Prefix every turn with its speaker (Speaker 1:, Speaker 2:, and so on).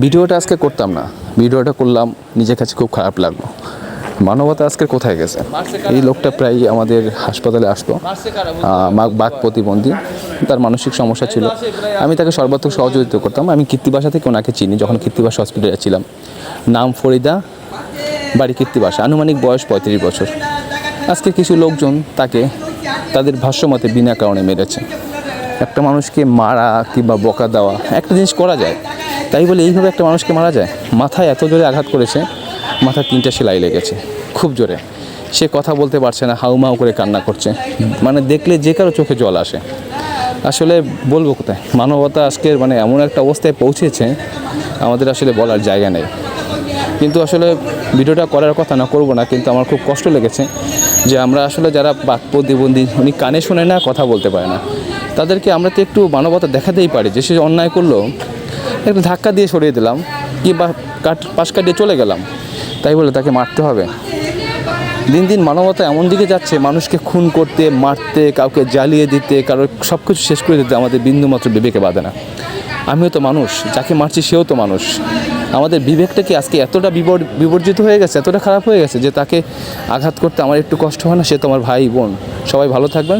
Speaker 1: ভিডিওটা আজকে করতাম না, ভিডিওটা করলাম, নিজের কাছে খুব খারাপ লাগলো। মানবতা আজকে কোথায় গেছে? এই লোকটা প্রায় আমাদের হাসপাতালে আসতো, বাক প্রতিবন্ধী, তার মানসিক সমস্যা ছিল। আমি তাকে সর্বাত্মক সহযোগিতা করতাম। আমি কীর্তিবাসা থেকে ওনাকে চিনি, যখন কীর্তিবাসা হসপিটালে ছিলাম। নাম ফরিদা, বাড়ি কীর্তিবাসা, আনুমানিক বয়স 35 বছর। আজকে কিছু লোকজন তাকে তাদের ভাষ্যমতে বিনা কারণে মেরেছে। একটা মানুষকে মারা কিংবা বকা দেওয়া একটা জিনিস করা যায়, তাই বলে এইভাবে একটা মানুষকে মারা যায়? মাথায় এত জোরে আঘাত করেছে, মাথায় 3টা সেলাই লেগেছে খুব জোরে। সে কথা বলতে পারছে না, হাউমাউ করে কান্না করছে। মানে দেখলে যে কারো চোখে জল আসে। আসলে বলবো কোথায়, মানবতা আজকের এমন একটা অবস্থায় পৌঁছেছে, আমাদের আসলে বলার জায়গা নেই। কিন্তু আসলে ভিডিওটা করার কথা না, করব না, কিন্তু আমার খুব কষ্ট লেগেছে যে আমরা আসলে যারা বাক প্রতিবন্ধী, উনি কানে শোনে না, কথা বলতে পারে না, তাদেরকে আমরা তো একটু মানবতা দেখাতেই পারি। যে সে অন্যায় করলো, একটু ধাক্কা দিয়ে সরিয়ে দিলাম, কিংবা পাশ কাটিয়ে চলে গেলাম, তাই বলে তাকে মারতে হবে? দিন দিন মানবতা এমন দিকে যাচ্ছে, মানুষকে খুন করতে, মারতে, কাউকে জ্বালিয়ে দিতে, কারোর সব কিছু শেষ করে দিতে আমাদের বিন্দুমাত্র বিবেকে বাধে না। আমিও তো মানুষ, যাকে মারছি সেও তো মানুষ। আমাদের বিবেকটা কি আজকে এতটা বিবর্জিত হয়ে গেছে, এতটা খারাপ হয়ে গেছে যে তাকে আঘাত করতে আমার একটু কষ্ট হয় না? সে তো আমার ভাই বোন। সবাই ভালো থাকবেন।